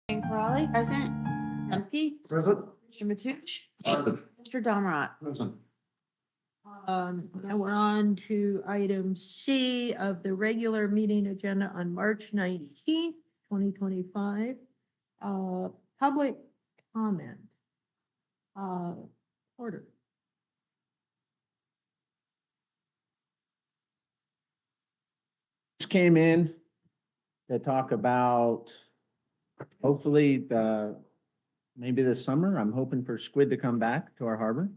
Jane Crowley. Present. Lemke. Present. Mr. Matush. Present. Mr. Damrat. Present. Now we're on to item C of the regular meeting agenda on March 19th, 2025. Public comment. Order. Just came in to talk about hopefully maybe this summer, I'm hoping for squid to come back to our harbor.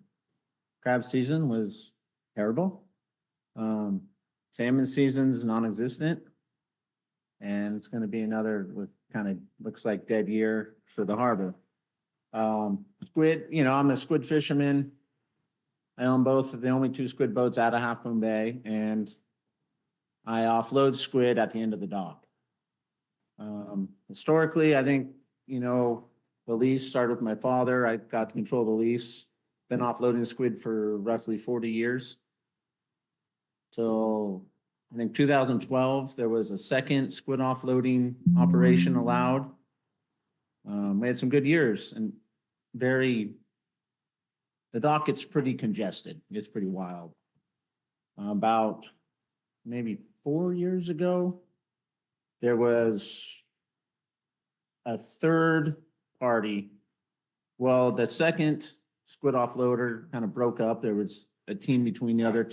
Crab season was terrible. Salmon season's non-existent. And it's gonna be another, kind of looks like dead year for the harbor. Squid, I'm a squid fisherman. I own both of the only two squid boats out of Half Moon Bay, and I offload squid at the end of the dock. Historically, I think, the lease started with my father. I got to control the lease. Been offloading squid for roughly 40 years. Till I think 2012, there was a second squid offloading operation allowed. We had some good years and the dock gets pretty congested. It gets pretty wild. About maybe 4 years ago, there was a third party. Well, the second squid offloader kind of broke up. There was a team between the other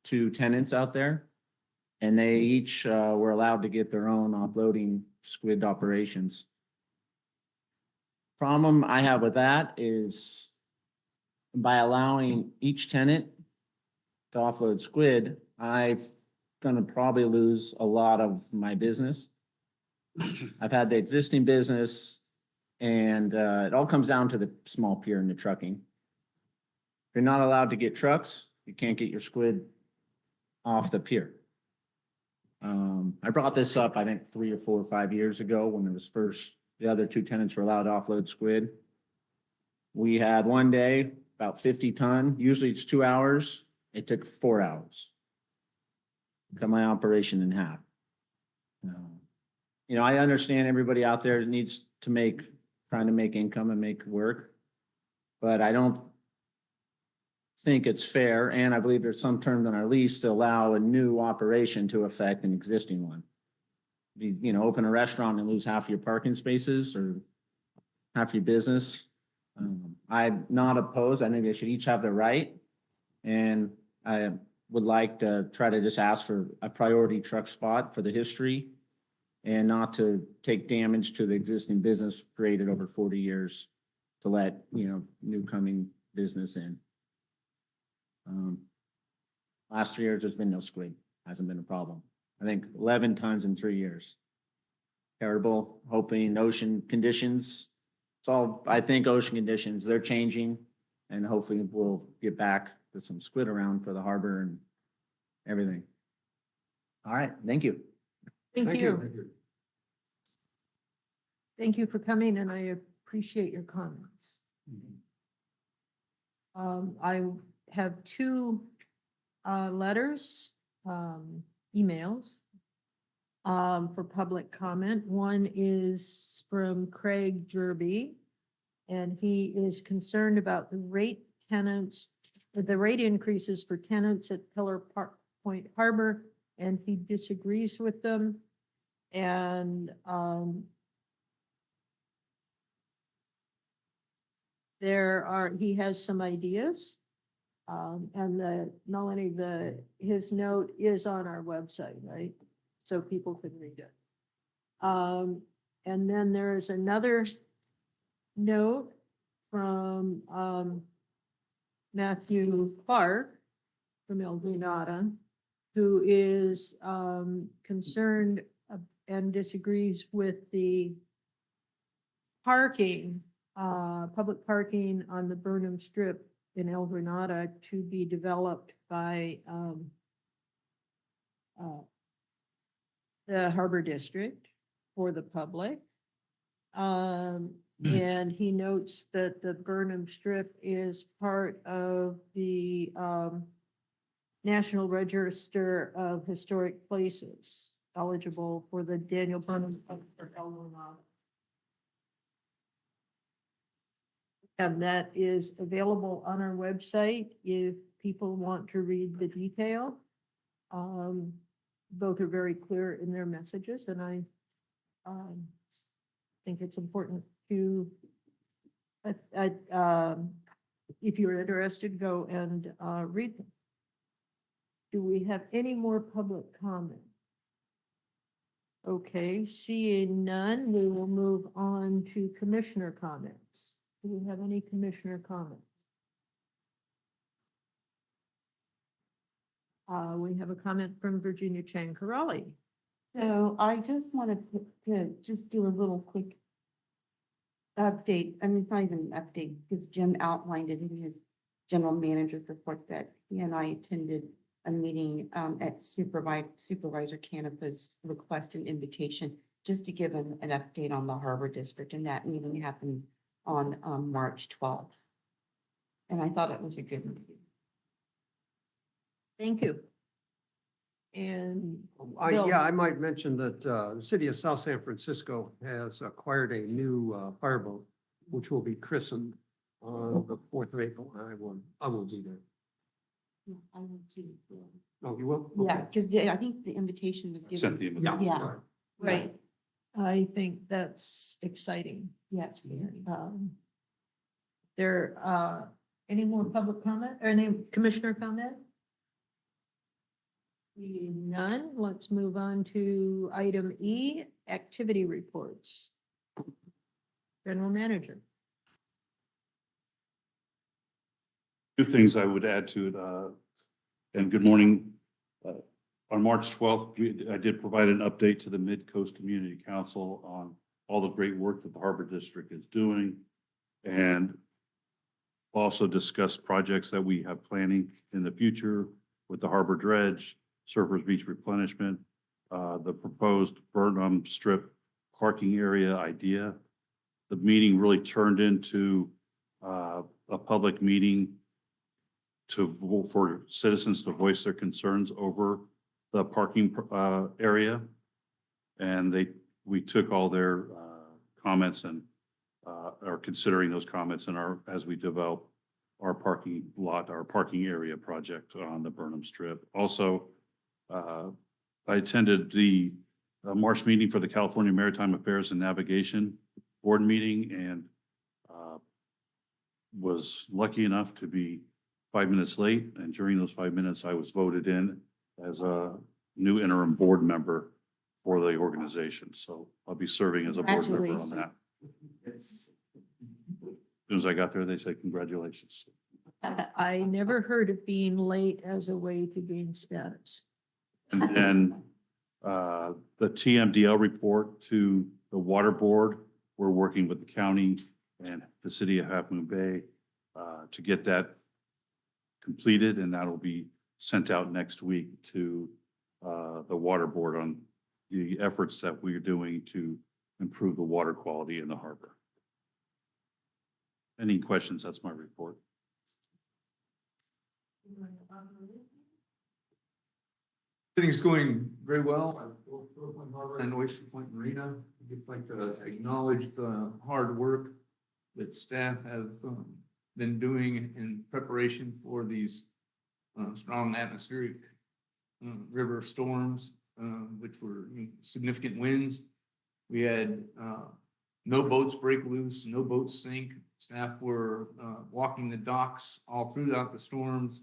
two tenants out there, and they each were allowed to get their own offloading squid operations. Problem I have with that is by allowing each tenant to offload squid, I'm gonna probably lose a lot of my business. I've had the existing business, and it all comes down to the small pier and the trucking. If you're not allowed to get trucks, you can't get your squid off the pier. I brought this up, I think, 3 or 4 or 5 years ago when it was first, the other two tenants were allowed to offload squid. We had one day, about 50 ton, usually it's 2 hours. It took 4 hours. Cut my operation in half. I understand everybody out there needs to trying to make income and make work, but I don't think it's fair, and I believe there's some terms on our lease to allow a new operation to affect an existing one. Open a restaurant and lose half your parking spaces or half your business. I'm not opposed. I think they should each have the right, and I would like to try to just ask for a priority truck spot for the history and not to take damage to the existing business created over 40 years to let, new coming business in. Last 3 years, there's been no squid. Hasn't been a problem. I think 11 tons in 3 years. Terrible, hoping ocean conditions. It's all, I think, ocean conditions. They're changing, and hopefully we'll get back to some squid around for the harbor and everything. All right, thank you. Thank you. Thank you for coming, and I appreciate your comments. I have 2 letters, emails for public comment. One is from Craig Jerby, and he is concerned about the rate increases for tenants at Pillar Point Harbor, and he disagrees with them. And he has some ideas. And his note is on our website, right? So people can read it. And then there is another note from Matthew Clark from El Granada, who is concerned and disagrees with the public parking on the Burnham Strip in El Granada to be developed by the Harbor District for the public. And he notes that the Burnham Strip is part of the National Register of Historic Places, eligible for the Daniel Burnham for El Granada. And that is available on our website if people want to read the detail. Both are very clear in their messages, and I think it's important to, if you're interested, go and read them. Do we have any more public comment? Okay, seeing none, we will move on to commissioner comments. Do we have any commissioner comments? We have a comment from Virginia Chang Corrali. So I just wanted to just do a little quick update. I mean, it's not even an update because Jim outlined it in his general manager's report that he and I attended a meeting at Supervisor Canopa's request and invitation, just to give an update on the Harbor District. And that meeting happened on March 12th. And I thought it was a good meeting. Thank you. And Yeah, I might mention that the city of South San Francisco has acquired a new fireboat, which will be christened on the 4th of April. I will be there. Yeah, I will too. Yeah. Oh, you will? Yeah, Okay. because I think the invitation was Sent the given. Yeah. invitation. Yeah. right. right, I think that's exciting. Yes. very. There, any more public comment or any commissioner comment? Seeing none, let's move on to item E, activity reports. General manager. Two things I would add to it, and good morning. On March 12th, I did provide an update to the Mid-Coast Community Council on all the great work that the Harbor District is doing, and also discussed projects that we have planning in the future with the Harbor Dredge, Surfers Beach replenishment, the proposed Burnham Strip parking area idea. The meeting really turned into a public meeting for citizens to voice their concerns over the parking area. And we took all their comments and are considering those comments as we develop our parking lot, our parking area project on the Burnham Strip. Also, I attended the March meeting for the California Maritime Affairs and Navigation Board meeting, and was lucky enough to be 5 minutes late. And during those 5 minutes, I was voted in as a new interim board member for the organization. So I'll be serving as a board member on that. As soon as I got there, they said, congratulations. I never heard of being late as a way to gain status. And then the TMDL report to the water board, we're working with the county and the city of Half Moon Bay to get that completed, and that'll be sent out next week to the water board on the efforts that we're doing to improve the water quality in the harbor. Any questions? That's my report. Everything's going very well at both Brooklyn Harbor and Oyster Point Marina. I'd just like to acknowledge the hard work that staff have been doing in preparation for these strong atmospheric river storms, which were significant winds. We had no boats break loose, no boats sink. Staff were walking the docks all throughout the storms.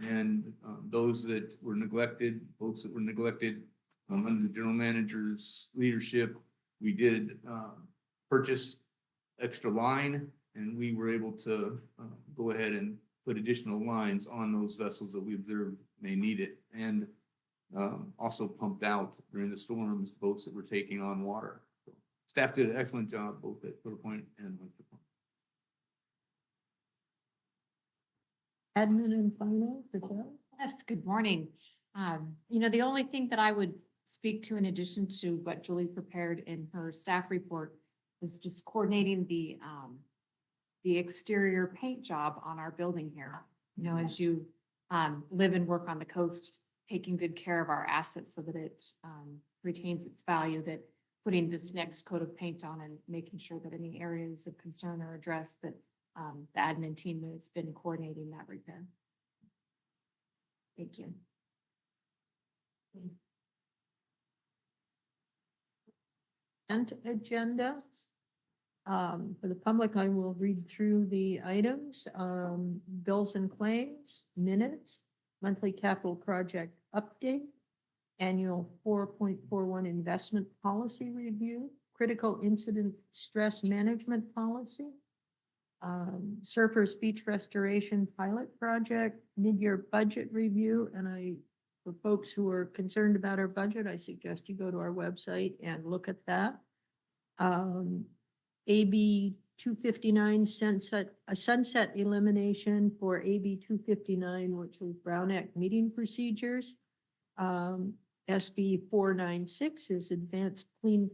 And those that were neglected, boats that were neglected under the general manager's leadership, we did purchase extra line, and we were able to go ahead and put additional lines on those vessels that we observed may need it, and also pumped out during the storms boats that were taking on water. So staff did an excellent job both at Clear Point and Oyster Point. Admin and finance, Michelle? Yes, good morning. The only thing that I would speak to in addition to what Julie prepared in her staff report is just coordinating the exterior paint job on our building here. As you live and work on the coast, taking good care of our assets so that it retains its value, that putting this next coat of paint on and making sure that any areas of concern are addressed, that the admin team that's been coordinating that repair. Thank you. And agenda. For the public, I will read through the items, bills and claims, minutes, monthly capital project update, annual 4.41 investment policy review, critical incident stress management policy, Surfers Beach Restoration Pilot Project, mid-year budget review, and for folks who are concerned about our budget, I suggest you go to our website and look at that. AB 259 sunset elimination for AB 259, which is Brown Act meeting procedures. SB 496 is Advanced Clean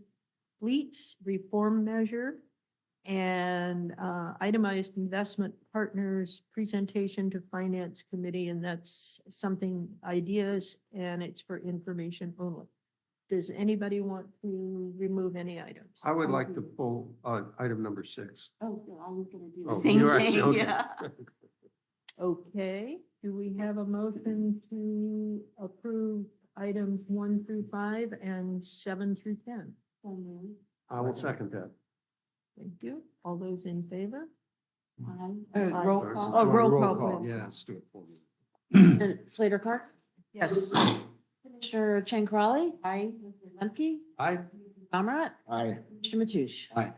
Fleets Reform Measure. And itemized investment partners presentation to Finance Committee, and that's something ideas, and it's for information only. Does anybody want to remove any items? I would like to pull item number 6. Oh, yeah, I was gonna do Oh, the same you are- thing, okay. yeah. Okay, do we have a motion to approve items 1 through 5 and 7 through 10? I will second that. Thank you. All those in favor? Roll call. Oh, roll call, please. Yeah, let's do it for me. Slater Clark, Yes. Commissioner Chang Crawley. Aye. Mr. Lemke, Aye. Comrade, Aye. Mr. Mathush. Aye.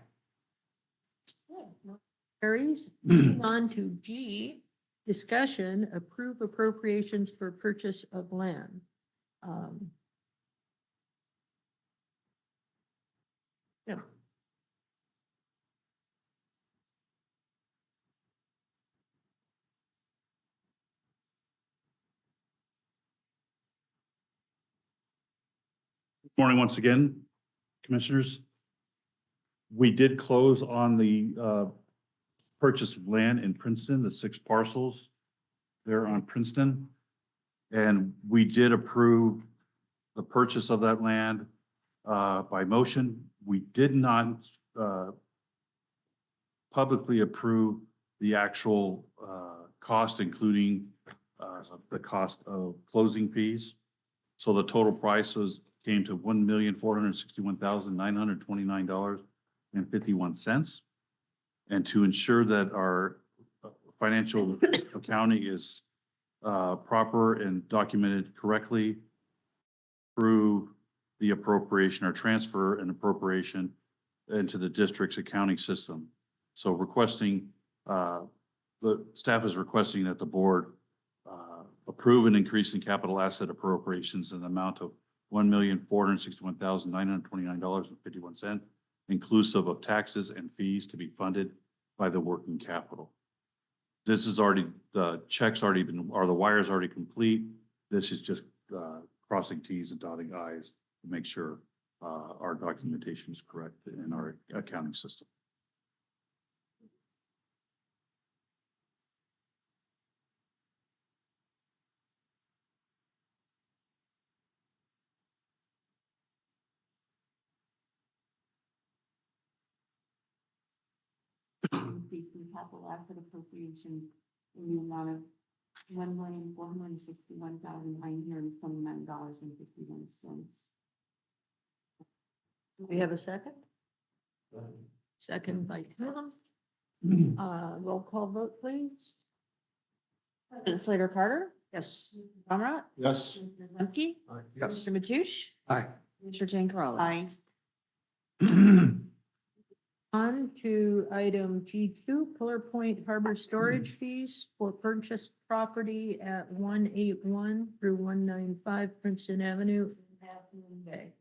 Carries. Moving on to G, discussion, approve appropriations for purchase of land. Yeah. Morning once again, Commissioners. We did close on the purchase of land in Princeton, the 6 parcels there on Princeton. And we did approve the purchase of that land by motion. We did not publicly approve the actual cost, including the cost of closing fees. So the total price came to $1,461,929.51. And to ensure that our financial accounting is proper and documented correctly, approve the appropriation or transfer an appropriation into the district's accounting system. So requesting, the staff is requesting that the board approve an increase in capital asset appropriations in the amount of $1,461,929.51, inclusive of taxes and fees to be funded by the working capital. This is already, the checks already been, or the wires already complete. This is just crossing Ts and dotting Is to make sure our documentation is correct in our accounting system. Increase in capital asset appropriation in the amount of $1,461,929.51. Do we have a second? Second by Tim. Roll call vote, please. Slater Carter, Yes. Comrade, Yes. Mr. Lemke, Yes. Mr. Mathush, Aye. Mr. Chang Crawley. Aye. On to item G2, Pillar Point Harbor Storage Fees for purchased property at 181 through 195 Princeton Avenue in Half Moon Bay.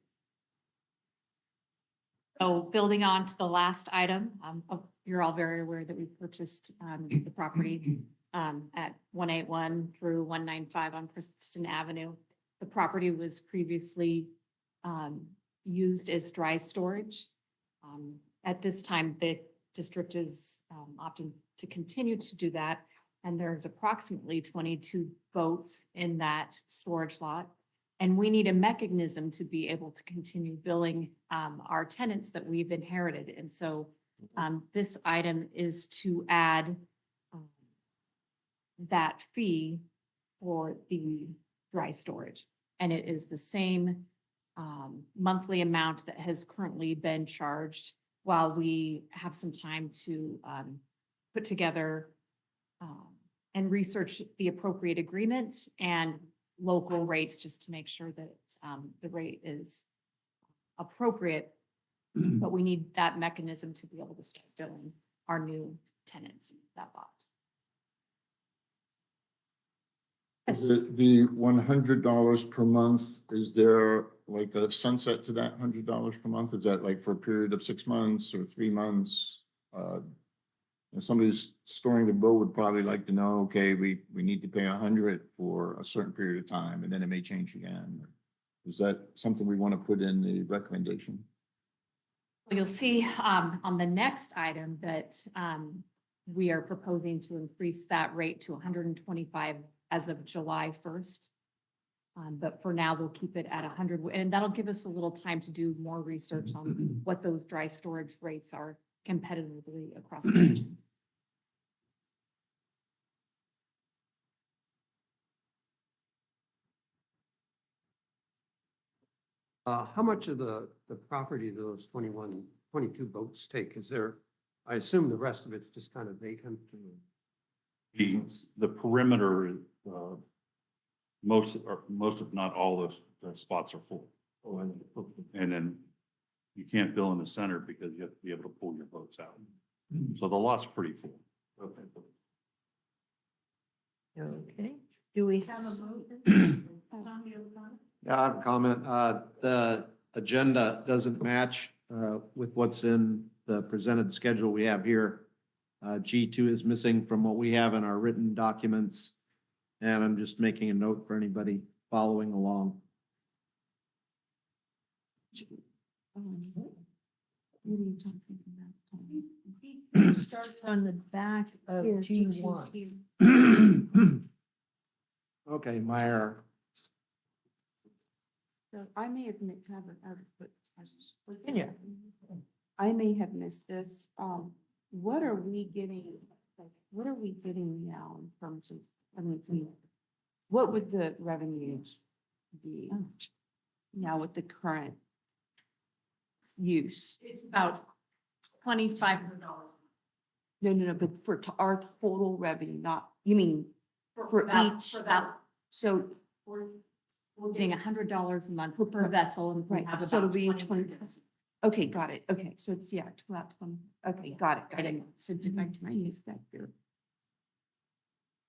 So building on to the last item, you're all very aware that we purchased the property at 181 through 195 on Princeton Avenue. The property was previously used as dry storage. At this time, the district is opting to continue to do that. And there's approximately 22 boats in that storage lot. And we need a mechanism to be able to continue billing our tenants that we've inherited. And so This item is to add that fee for the dry storage. And it is the same monthly amount that has currently been charged while we have some time to put together and research the appropriate agreement and local rates, just to make sure that the rate is appropriate. But we need that mechanism to be able to start filling our new tenants that lot. The $100 per month, is there like a sunset to that $100 per month? Is that like for a period of 6 months or 3 months? If somebody's storing the boat would probably like to know, okay, we need to pay 100 for a certain period of time, and then it may change again. Is that something we want to put in the recommendation? You'll see on the next item that we are proposing to increase that rate to 125 as of July 1st. But for now, we'll keep it at 100, and that'll give us a little time to do more research on what those dry storage rates are competitively across the region. How much of the property do those 22 boats take? Is there, I assume the rest of it's just kind of vacant? The perimeter, most if not all those spots are full. Oh, and- And then you can't fill in the center because you have to be able to pull your boats out. So the lot's pretty full. Okay. Okay, do we have a motion? Yeah, I have a comment. The agenda doesn't match with what's in the presented schedule we have here. G2 is missing from what we have in our written documents. And I'm just making a note for anybody following along. What are you talking about? Starts on the back of Here, G1. G2's here. Okay, Meyer. So I may have Virginia. I may have missed this. What are we getting, like, what are we getting now in terms of, I mean, what would the revenue be now with the current use? It's about $2,500. No, but for our total revenue, not, you mean, For each- For that, so, we're getting $100 a month per vessel, and we Right, have so about it'll be 22 20 vessels. okay, got it. Okay, so it's, yeah, about 20. Okay, got it. So did I miss that there?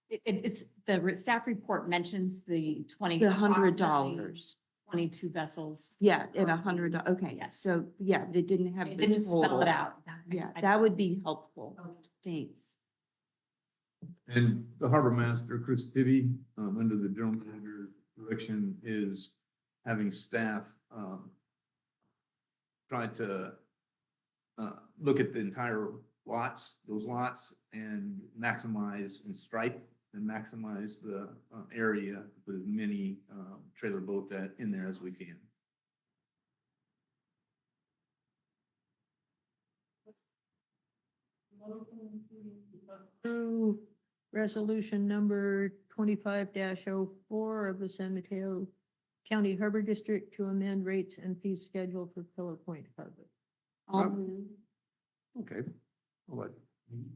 It's, the staff report mentions the 20. The approximately $100. 22 vessels. Yeah, at $100, okay, Yes. so, yeah, it didn't have It the didn't spell total. it out. Yeah, I- that would be helpful. Okay. Thanks. And the harbor master, Chris Tibby, under the general manager's direction, is having staff try to look at the entire lots, those lots, and maximize and stripe and maximize the area with as many trailer boats in there as we can. Through resolution number 25-04 of the San Mateo County Harbor District to amend rates and fee schedule for Pillar Point Harbor. Okay. I'll let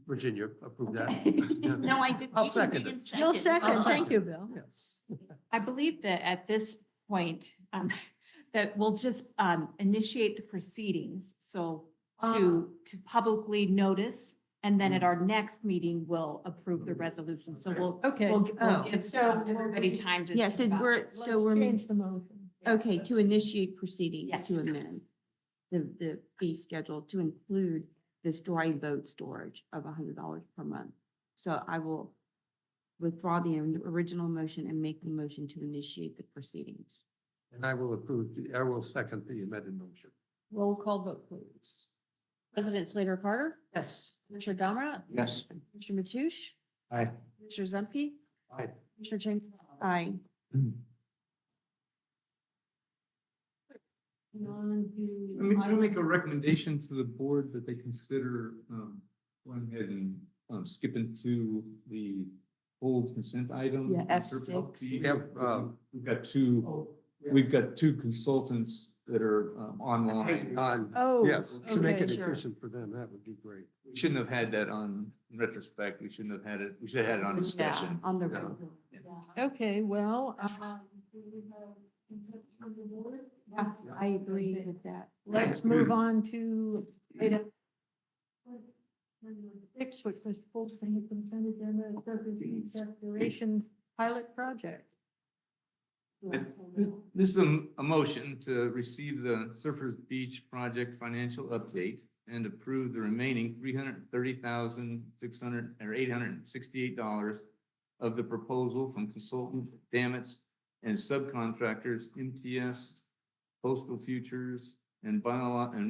Virginia approve that. Okay. Yeah. No, I didn't. I'll you second didn't it. You'll I'll second, thank you, Bill. Yes. I believe that at this point, that we'll just initiate the proceedings, so to publicly notice, and then at our next meeting, we'll approve the resolution, so we'll. Okay. We'll Oh, give so- everybody time to. Yeah, think about it. Let's change the motion. Okay, to initiate proceedings Yes. to amend the fee schedule to include this dry boat storage of $100 per month. So I will withdraw the original motion and make the motion to initiate the proceedings. And I will second the amended motion. Roll call vote, please. President Slater Carter, Yes. Commissioner Domerant, Yes. Commissioner Mathush, Aye. Commissioner Zemke, Aye. Commissioner James, aye. I'll make a recommendation to the board that they consider, going ahead and, skipping to the old consent item. Yeah, on surplus F6. fees. We have, We've got two consultants that are, online. Oh, Yes, to make okay, it sure. efficient for them, that would be great. We shouldn't have had that on, in retrospect, we shouldn't have had it, we should have had it on Yeah, discussion. on the. Yeah. Okay, well, Yeah, I agree with that. let's move on to item number 6, which was full thing consent agenda, surface beach restoration pilot project. This is a motion to receive the Surfers Beach project financial update and approve the remaining $330,600 or $868 of the proposal from consultant Dammits and subcontractors MTS, Postal Futures, and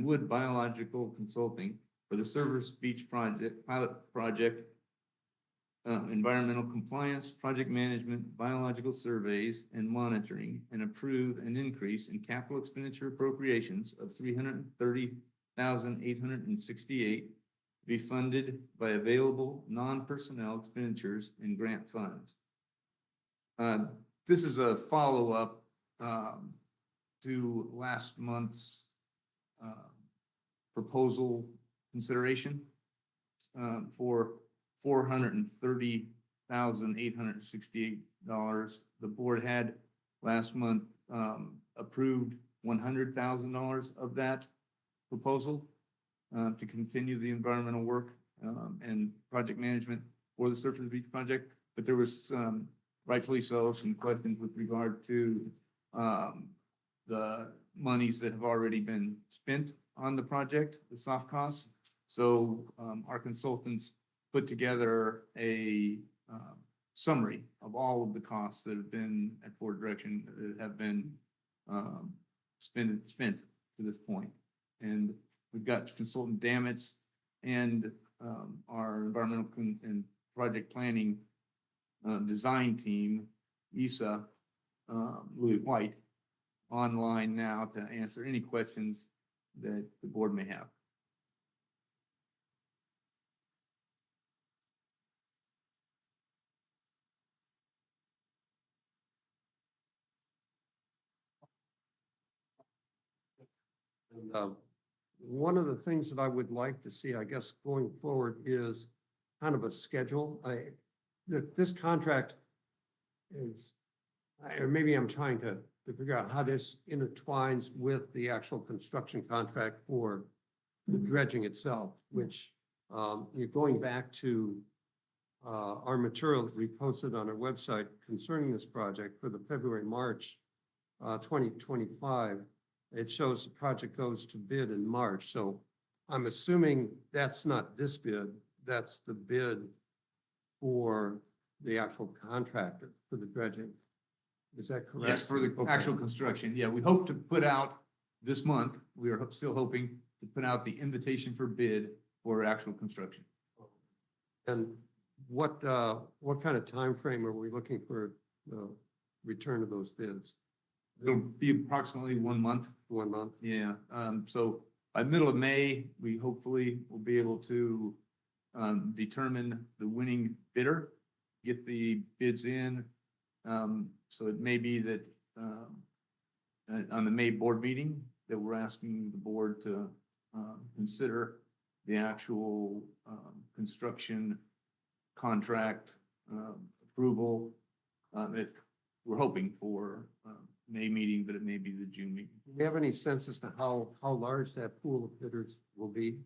Wood Biological Consulting for the Surfers Beach project, pilot project, environmental compliance, project management, biological surveys, and monitoring, and approve an increase in capital expenditure appropriations of $330,868 to be funded by available non-personnel expenditures and grant funds. This is a follow-up to last month's proposal consideration for $430,868. The board had last month approved $100,000 of that proposal to continue the environmental work and project management for the Surfers Beach project. But there was rightfully so some questions with regard to the monies that have already been spent on the project, the soft costs. So our consultants put together a summary of all of the costs that have been at board direction that have been spent to this point. And we've got consultant Dammits and our environmental and project planning design team, ESA, Louis White, online now to answer any questions that the board may have. And, one of the things that I would like to see, I guess, going forward is kind of a schedule. This contract is, or maybe I'm trying to figure out how this intertwines with the actual construction contract for the dredging itself, which, you're going back to our material that we posted on our website concerning this project for the February, March 2025. It shows the project goes to bid in March. So I'm assuming that's not this bid, that's the bid for the actual contractor for the dredging. Is that correct? Yes, for the Okay. actual construction. Yeah, we hope to put out this month. We are still hoping to put out the invitation for bid for actual construction. And what kind of time frame are we looking for the return of those bids? It'll be approximately 1 month. 1 month? Yeah, so by middle of May, we hopefully will be able to determine the winning bidder, get the bids in. So it may be that on the May board meeting that we're asking the board to consider the actual construction contract approval. If we're hoping for May meeting, but it may be the June meeting. Do we have any sense as to how large that pool of bidders will be?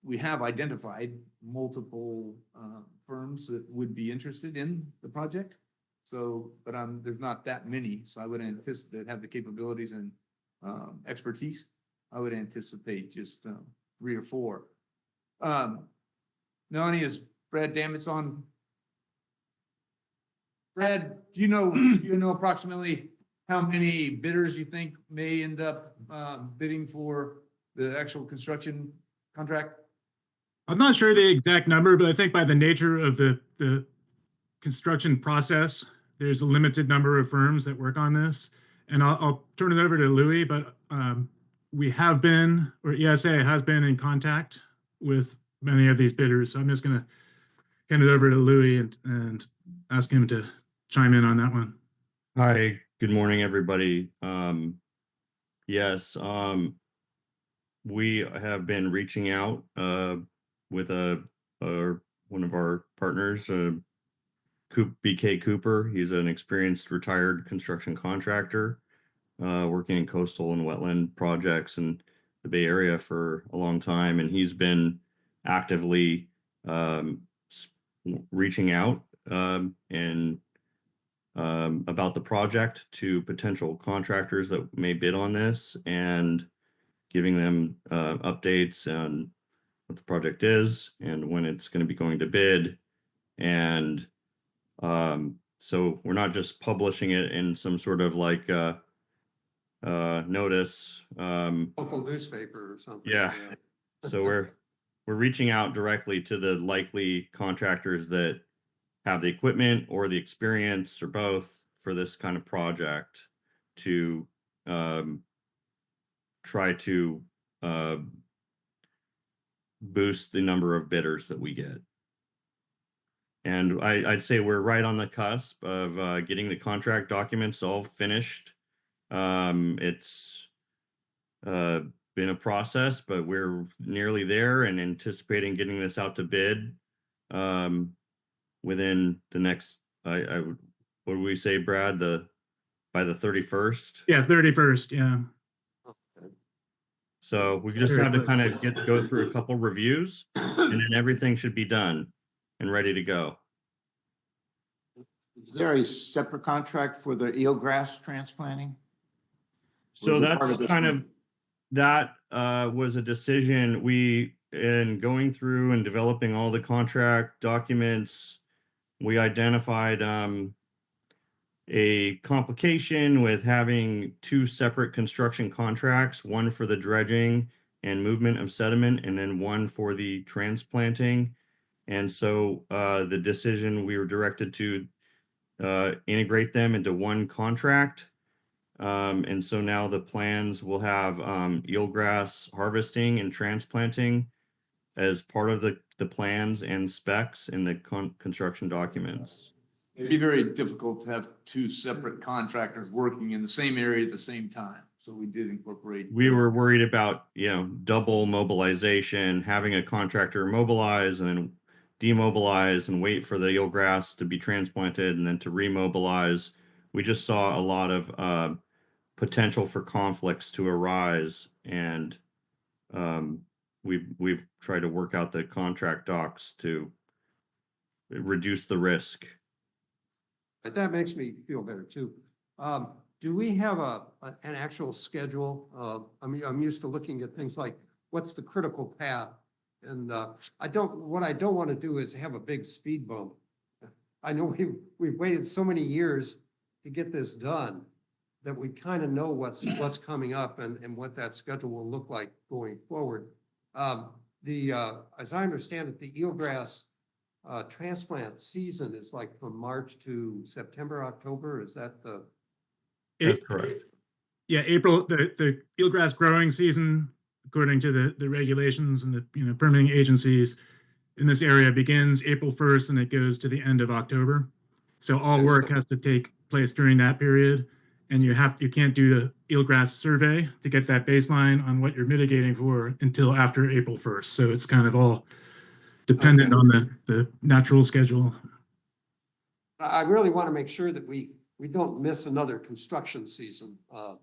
We have identified multiple firms that would be interested in the project. So, but there's not that many, so I would anticipate that have the capabilities and expertise. I would anticipate just 3 or 4. Melanie, is Brad Dammits on? Brad, do you know approximately how many bidders you think may end up bidding for the actual construction contract? I'm not sure the exact number, but I think by the nature of the construction process, there's a limited number of firms that work on this. And I'll turn it over to Louis, but we have been, or ESA has been in contact with many of these bidders. So I'm just going to hand it over to Louis and ask him to chime in on that one. Hi, good morning, everybody. Yes, we have been reaching out with one of our partners, BK Cooper. He's an experienced retired construction contractor, working in coastal and wetland projects in the Bay Area for a long time, and he's been actively reaching out and about the project to potential contractors that may bid on this and giving them updates on what the project is and when it's going to be going to bid. And so we're not just publishing it in some sort of like notice. Local newspaper or something. Yeah. So we're reaching out directly to the likely contractors that have the equipment or the experience or both for this kind of project to try to boost the number of bidders that we get. And I'd say we're right on the cusp of getting the contract documents all finished. It's been a process, but we're nearly there and anticipating getting this out to bid within the next, what would we say, Brad, by the 31st? Yeah, 31st. Yeah. So we just have to kind of go through a couple reviews and then everything should be done and ready to go. Is there a separate contract for the eelgrass transplanting? So Or is it part that's of this kind one? of, that was a decision we, in going through and developing all the contract documents, we identified a complication with having two separate construction contracts, one for the dredging and movement of sediment, and then one for the transplanting. And so the decision, we were directed to integrate them into one contract. And so now the plans will have eelgrass harvesting and transplanting as part of the plans and specs in the construction documents. It'd be very difficult to have two separate contractors working in the same area at the same time. So we did incorporate. We were worried about, double mobilization, having a contractor mobilize and then demobilize and wait for the eelgrass to be transplanted and then to remobilize. We just saw a lot of potential for conflicts to arise, and we've tried to work out the contract docs to reduce the risk. But that makes me feel better too. Do we have an actual schedule? I mean, I'm used to looking at things like what's the critical path? And what I don't want to do is have a big speed bump. I know we've waited so many years to get this done that we kind of know what's coming up and what that schedule will look like going forward. As I understand it, the eelgrass transplant season is like from March to September, October. Is that That's correct. Yeah, April, the eelgrass growing season, according to the regulations and the permitting agencies in this area, begins April 1st and it goes to the end of October. So all work has to take place during that period, and you can't do the eelgrass survey to get that baseline on what you're mitigating for until after April 1st. So it's kind of all dependent on the natural schedule. I really want to make sure that we don't miss another construction season. I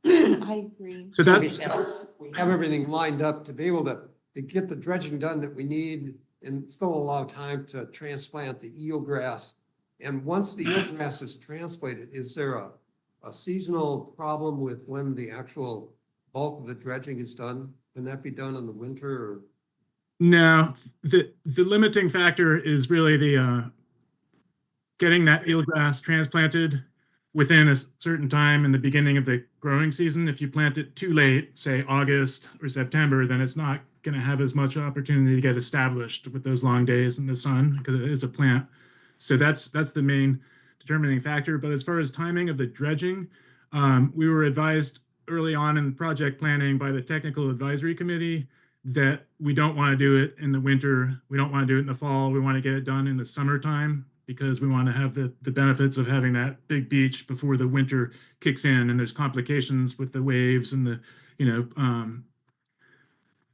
agree. So that's, We have everything lined up to be able to get the dredging done that we need and still allow time to transplant the eelgrass. And once the eelgrass is transplanted, is there a seasonal problem with when the actual bulk of the dredging is done? Can that be done in the winter or? no, the limiting factor is really the getting that eelgrass transplanted within a certain time in the beginning of the growing season. If you plant it too late, say August or September, then it's not going to have as much opportunity to get established with those long days in the sun, because it is a plant So that's the main determining factor. But as far as timing of the dredging, we were advised early on in project planning by the technical advisory committee that we don't want to do it in the winter. We don't want to do it in the fall. We want to get it done in the summertime because we want to have the benefits of having that big beach before the winter kicks in and there's complications with the waves and the,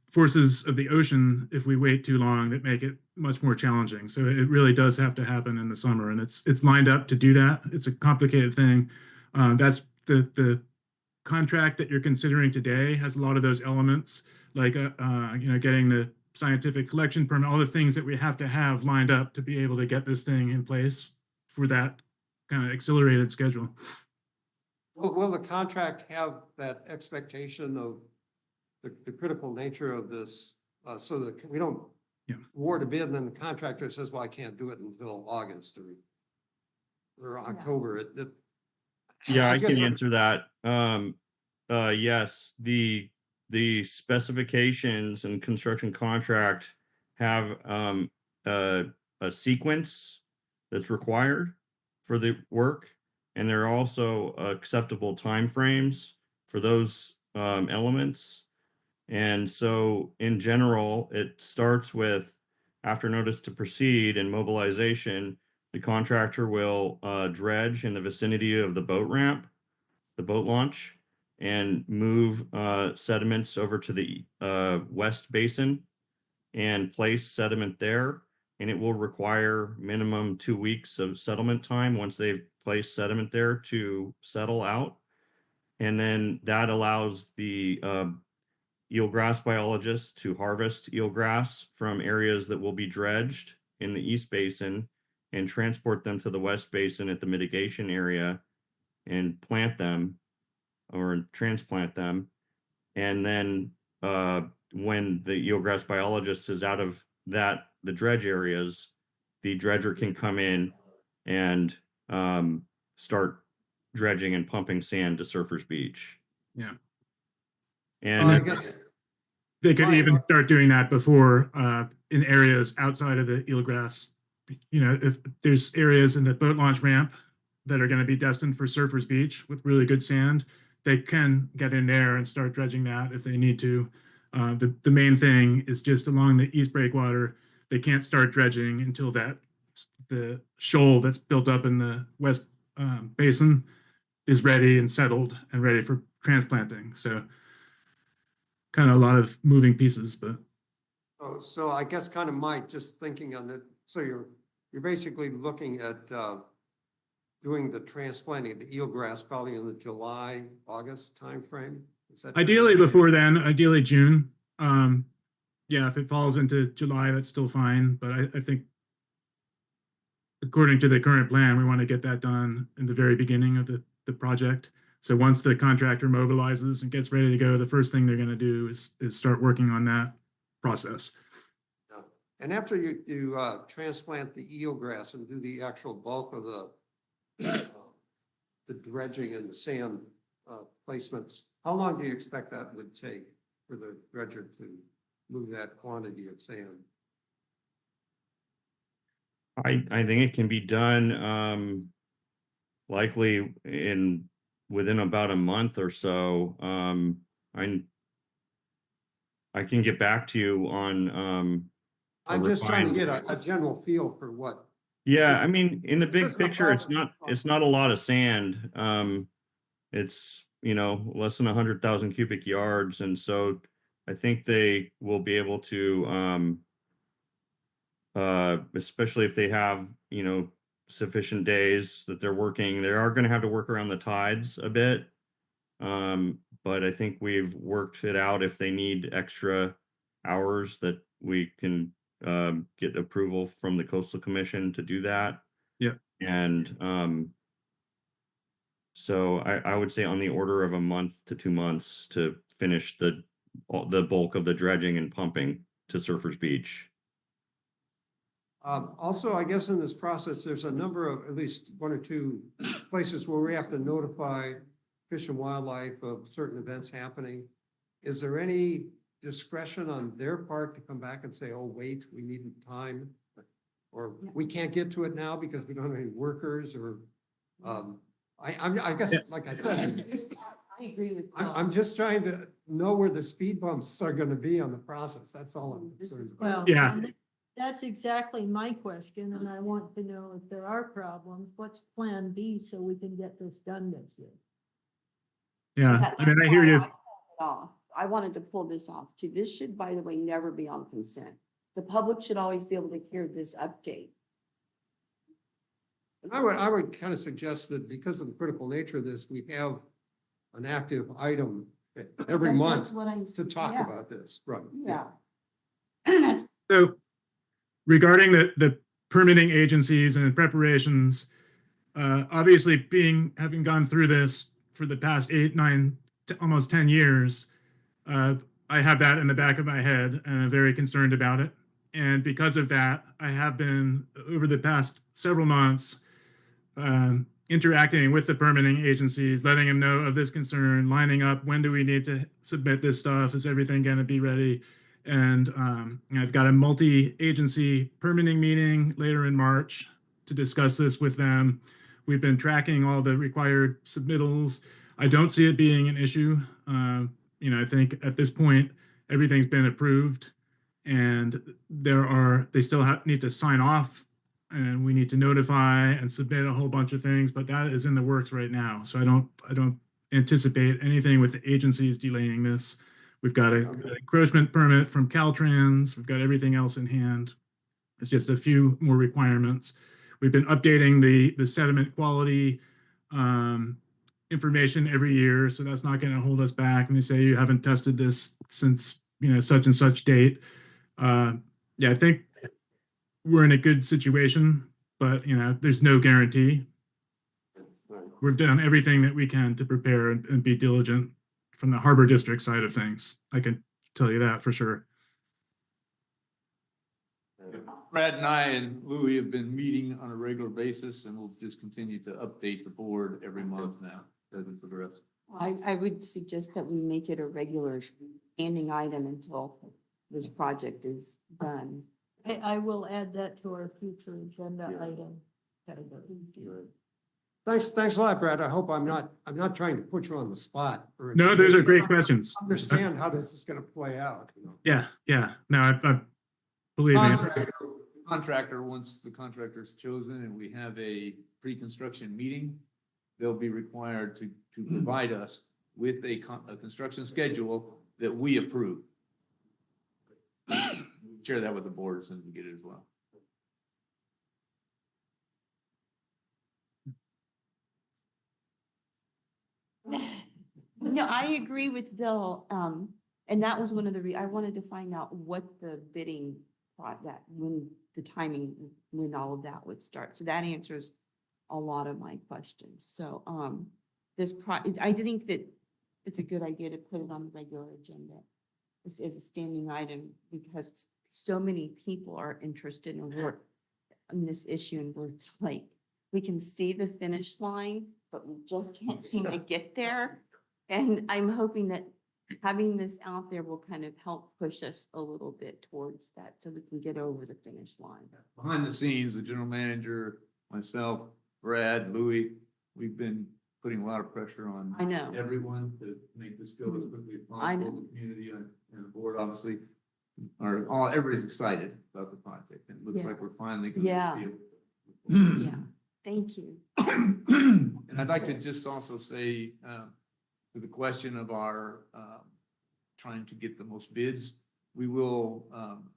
forces of the ocean if we wait too long that make it much more challenging. So it really does have to happen in the summer, and it's lined up to do that. It's a complicated thing. That's the contract that you're considering today has a lot of those elements, like getting the scientific collection permit, all the things that we have to have lined up to be able to get this thing in place for that kind of accelerated schedule. Will the contract have that expectation of the critical nature of this, so that we don't award a bid and then the contractor says, well, I can't do it until August or October. Yeah, I guess can I'm- answer that. Yes, the specifications and construction contract have a sequence that's required for the work, and there are also acceptable timeframes for those elements. And so in general, it starts with after notice to proceed and mobilization, the contractor will dredge in the vicinity of the boat ramp, the boat launch, and move sediments over to the west basin and place sediment there. And it will require minimum 2 weeks of settlement time once they've placed sediment there to settle out. And then that allows the eelgrass biologists to harvest eelgrass from areas that will be dredged in the East Basin and transport them to the West Basin at the mitigation area and plant them or transplant them. And then when the eelgrass biologist is out of the dredge areas, the dredger can come in and start dredging and pumping sand to Surfers Beach. Yeah. And I it's- guess They could Right. even start doing that before in areas outside of the eelgrass. If there's areas in the boat launch ramp that are going to be destined for Surfers Beach with really good sand, they can get in there and start dredging that if they need to. The main thing is just along the east breakwater, they can't start dredging until the shoal that's built up in the west basin is ready and settled and ready for transplanting. So kind of a lot of moving pieces, but so I guess kind of Mike, just thinking on that, so you're basically looking at doing the transplanting of the eelgrass probably in the July, August timeframe? Is that? ideally before then, ideally June. Yeah, if it falls into July, that's still fine, but I think according to the current plan, we want to get that done in the very beginning of the project. So once the contractor mobilizes and gets ready to go, the first thing they're going to do is start working on that process. Yeah. And after you transplant the eelgrass and do the actual bulk of the dredging and the sand placements, how long do you expect that would take for the dredger to move that quantity of sand? I think it can be done likely within about a month or so. I can get back to you on I'm just trying to refined- get a general feel for what. Yeah, I mean, in the This big isn't a picture, it's problem. not a lot of sand. It's, less than 100,000 cubic yards. And so I think they will be able to, especially if they have, sufficient days that they're working, they are going to have to work around the tides a bit. But I think we've worked it out if they need extra hours that we can get approval from the Coastal Commission to do that. Yeah. And so I would say on the order of a month to 2 months to finish the bulk of the dredging and pumping to Surfers Beach. Also, I guess in this process, there's a number of, at least one or two places where we have to notify Fish and Wildlife of certain events happening. Is there any discretion on their part to come back and say, oh, wait, we need time? Or we can't get to it now because we don't have any workers or, I guess, like I said, I agree with Bill. I'm just trying to know where the speed bumps are gonna be on the process. That's all I'm This concerned is- about. Well, Yeah. and that's exactly my question, and I want to know if there are problems, what's Plan B so we can get this done this year? Yeah, I mean, I hear you. I wanted to pull this off too. This should, by the way, never be on consent. The public should always be able to hear this update. And I would kind of suggest that because of the critical nature of this, we have an active item every That's month what I'm- to talk yeah, about this, right? Yeah. That's So regarding the permitting agencies and preparations, obviously having gone through this for the past 8, 9, almost 10 years, I have that in the back of my head and I'm very concerned about it. And because of that, I have been over the past several months interacting with the permitting agencies, letting them know of this concern, lining up, when do we need to submit this stuff? Is everything going to be ready? And I've got a multi-agency permitting meeting later in March to discuss this with them. We've been tracking all the required submittals. I don't see it being an issue. I think at this point, everything's been approved and they still need to sign off and we need to notify and submit a whole bunch of things, but that is in the works right now. So I don't anticipate anything with the agencies delaying this. We've got an encroachment permit from Caltrans. We've got everything else in hand. It's just a few more requirements. We've been updating the sediment quality information every year, so that's not going to hold us back. And they say you haven't tested this since such and such date. Yeah, I think we're in a good situation, but there's no guarantee. We've done everything that we can to prepare and be diligent from the Harbor District side of things. I can tell you that for sure. Brad and I and Louis have been meeting on a regular basis and we'll just continue to update the board every month now as we progress. I would suggest that we make it a regular standing item until this project is done. I will add that to our future agenda item. Thanks a lot, Brad. I hope I'm not trying to put you on the spot. No, those are great questions. Understand how this is gonna play out. Yeah. No, I believe me. Contractor, once the contractor is chosen and we have a pre-construction meeting, they'll be required to provide us with a construction schedule that we approve. Share that with the board as soon as we get it as well. No, I agree with Bill. And that was one of I wanted to find out what the bidding, when the timing, when all of that would start. So that answers a lot of my questions. So, I think that it's a good idea to put it on the regular agenda. This is a standing item because so many people are interested in this issue and we're like, we can see the finish line, but we just can't seem to get there. And I'm hoping that having this out there will kind of help push us a little bit towards that so we can get over the finish line. Behind the scenes, the general manager, myself, Brad, Louis, we've been putting a lot of pressure on I know. everyone to make this go as quickly as I know. possible. The community and the board obviously everybody's excited about the project and it looks Yeah. like we're finally going Yeah. to be able to. Yeah, thank you. And I'd like to just also say, to the question of our trying to get the most bids, we will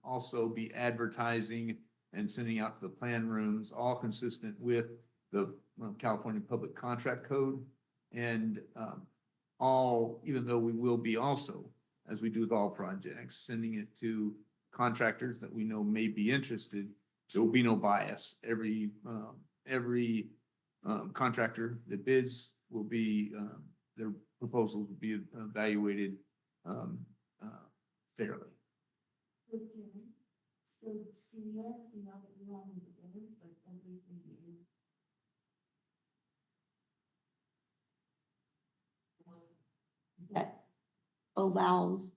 also be advertising and sending out to the plan rooms, all consistent with the California Public Contract Code. And even though we will be also, as we do with all projects, sending it to contractors that we know may be interested, there will be no bias. Every contractor that bids will be, their proposals will be evaluated fairly. That allows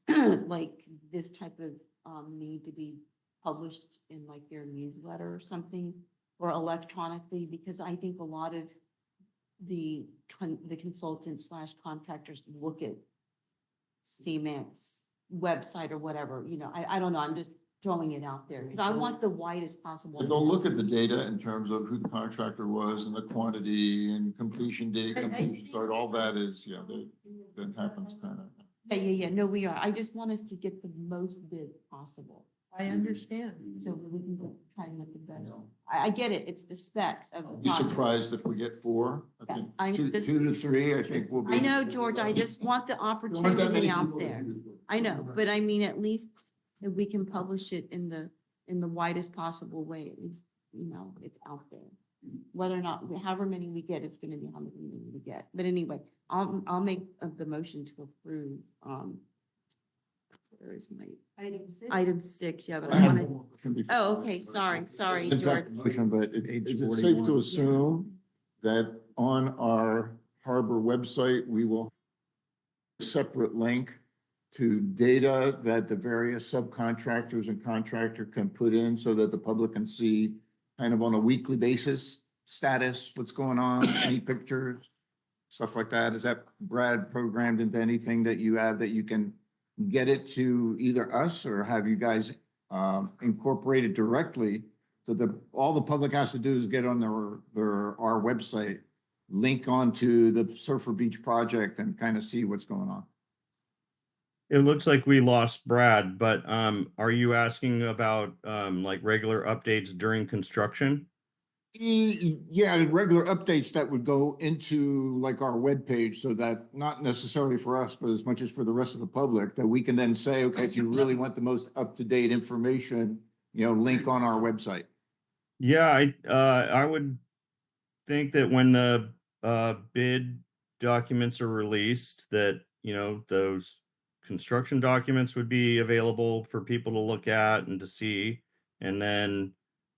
like this type of need to be published in like their newsletter or something. or electronically, because I think a lot of the consultants slash contractors look at CMAQ's website or whatever, you know, I don't know, I'm just throwing it out there, because I want the widest possible. But they'll look at the data in terms of who the contractor was and the quantity and completion date, completion start, all that is, yeah, that happens kind of. Yeah, no, we are. I just want us to get the most bid possible, I understand. so we can go try and get the best. I get it, it's the specs of the Be project. surprised if we get four. I Yeah, think I'm two just- to three, I think will be. I know, George, I just want the There aren't that many opportunity out people. there. I know, but I mean, at least if we can publish it in the widest possible way, at least, you know, it's out there. Whether or not, however many we get, it's gonna be how many we get. But anyway, I'll make the motion to approve, where is my, item 6, yeah, but I I have wanna, one question before- oh, okay, sorry, It's George. not a motion, but Page is it safe to 41. assume that on our harbor website, we will have a separate link to data that the various subcontractors and contractor can put in so that the public can see kind of on a weekly basis, status, what's going on, any pictures, stuff like that? Is that, Brad, programmed into anything that you have that you can get it to either us or have you guys incorporate it directly? So that all the public has to do is get on our website, link onto the Surfer Beach project and kind of see what's going on. It looks like we lost Brad, but are you asking about like regular updates during construction? Yeah, the regular updates that would go into like our webpage so that not necessarily for us, but as much as for the rest of the public, that we can then say, okay, if you really want the most up-to-date information, you know, link on our website. Yeah, I would think that when the bid documents are released, that, you know, those construction documents would be available for people to look at and to see. And then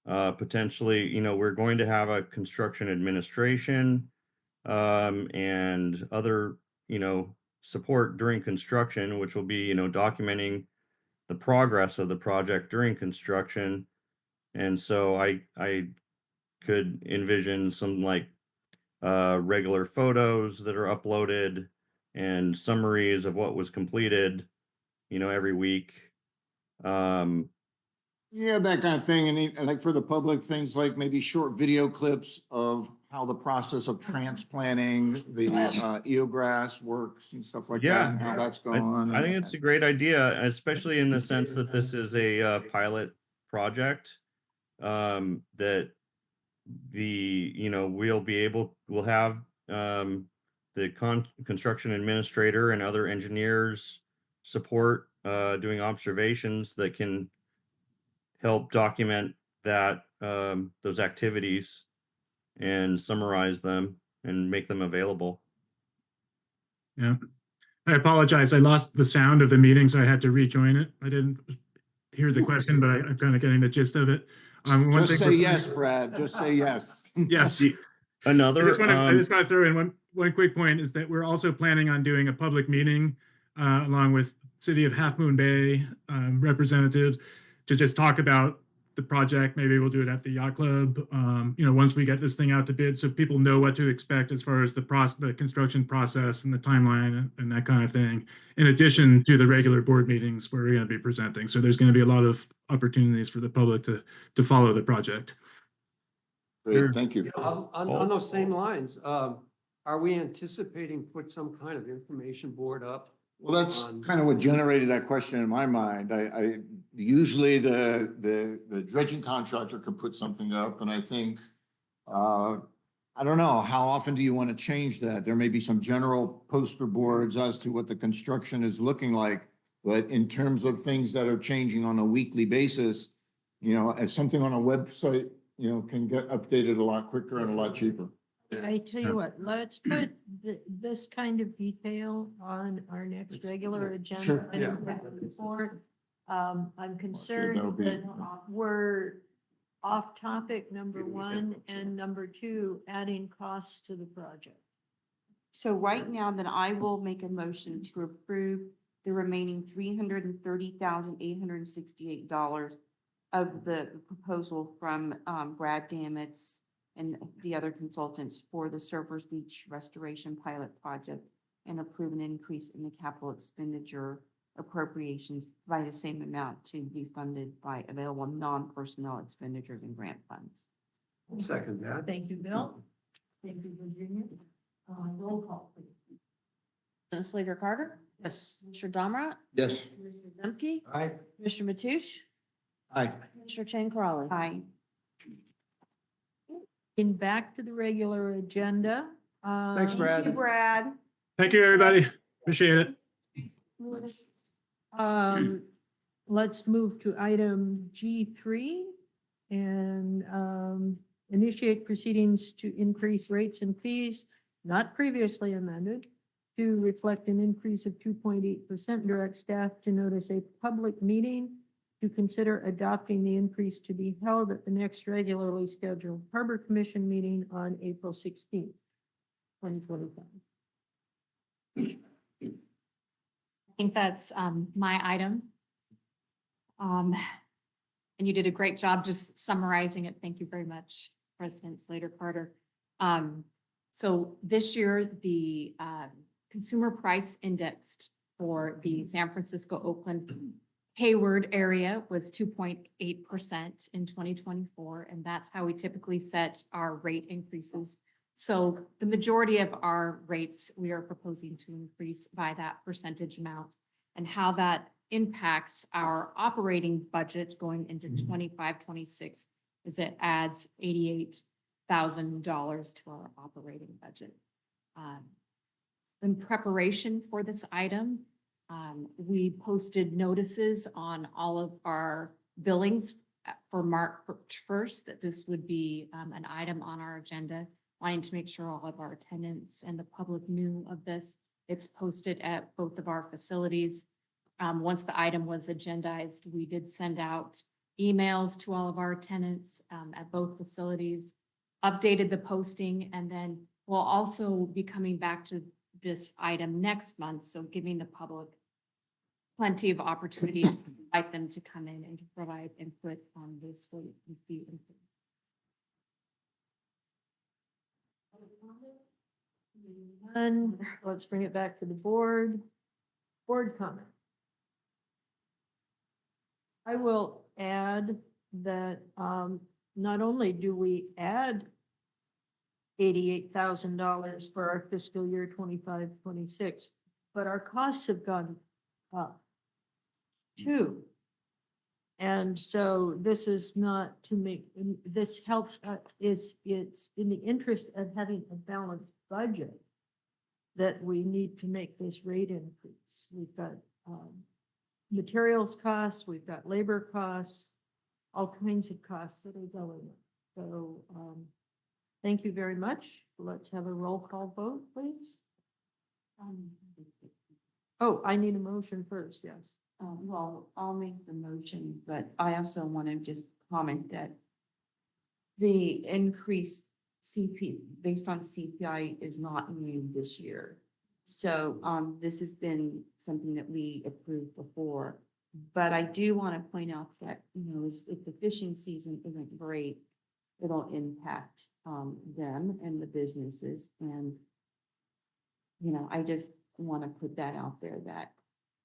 potentially, you know, we're going to have a construction administration and other, you know, support during construction, which will be, you know, documenting the progress of the project during construction. And so I could envision some like regular photos that are uploaded and summaries of what was completed, you know, every week. Yeah, that kind of thing. And like for the public, things like maybe short video clips of how the process of transplanting the eelgrass works and stuff like that, Yeah. and how that's I, going. I think it's a great idea, especially in the sense that this is a pilot project. That you know, we'll have the construction administrator and other engineers support doing observations that can help document that those activities and summarize them and make them available. Yeah. I apologize. I lost the sound of the meeting, so I had to rejoin it. I didn't hear the question, but I'm kind of getting the gist of it. One Just thing say we're- yes, Brad. Just say yes. Yes. Another, I just want to throw in one quick point is that we're also planning on doing a public meeting along with City of Half Moon Bay representatives to just talk about the project. Maybe we'll do it at the yacht club. You know, once we get this thing out to bid, so people know what to expect as far as the construction process and the timeline and that kind of thing. In addition to the regular board meetings where we're going to be presenting, so there's going to be a lot of opportunities for the public to follow the project. Great, thank you. On those same lines, are we anticipating put some kind of information board up? Well, that's kind of what generated that question in my mind. I usually the dredging contractor could put something up, and I think I don't know, how often do you want to change that? There may be some general poster boards as to what the construction is looking like, but in terms of things that are changing on a weekly basis, you know, as something on a website, you know, can get updated a lot quicker and a lot cheaper. I tell you what, let's put this kind of detail on our next regular agenda. Sure. item report. I'm that'll concerned be- that we're off topic, number one, and number two, adding costs to the project. So right now, then I will make a motion to approve the remaining $330,868 of the proposal from Brad Damitz and the other consultants for the Surfers Beach Restoration Pilot Project and approve an increase in the capital expenditure appropriations by the same amount to be funded by available non-personnel expenditures and grant funds. Second that. Thank you, Bill. Thank you, Virginia. Roll call, please. Ms. Slater Carter? Yes. Mr. Domrat? Yes. Mr. Zemke? Aye. Mr. Mathush? Aye. Mr. Chen Carolli? Aye. In back to the regular agenda. Thanks, Thank you, Brad. Brad. Thank you, everybody. Appreciate it. Let's move to item G3 and initiate proceedings to increase rates and fees not previously amended to reflect an increase of 2.8%. Direct staff to notice a public meeting to consider adopting the increase to be held at the next regularly scheduled Harbor Commission meeting on April 16th, 2025. I think that's my item. And you did a great job just summarizing it. Thank you very much, President Slater Carter. So this year, the consumer price indexed for the San Francisco, Oakland, Hayward area was 2.8% in 2024, and that's how we typically set our rate increases. So the majority of our rates, we are proposing to increase by that percentage amount, and how that impacts our operating budget going into 25-26 is it adds $88,000 to our operating budget. In preparation for this item, we posted notices on all of our billings for March 1st that this would be an item on our agenda, wanting to make sure all of our tenants and the public knew of this. It's posted at both of our facilities. Once the item was agendized, we did send out emails to all of our tenants at both facilities, updated the posting, and then we'll also be coming back to this item next month, so giving the public plenty of opportunity to invite them to come in and to provide input on this rate and fee increase. None. Let's bring it back to the board. Board comment. I will add that not only do we add $88,000 for our fiscal year 25-26, but our costs have gone up too. And so this is not to make, this helps, it's in the interest of having a balanced budget that we need to make this rate increase. We've got materials costs, we've got labor costs, all kinds of costs that are going up. So thank you very much. Let's have a roll call vote, please. Oh, I need a motion first, yes. Well, I'll make the motion, but I also want to just comment that the increased based on CPI is not new this year. So this has been something that we approved before. But I do want to point out that, if the fishing season isn't great, it'll impact them and the businesses. And, I just want to put that out there that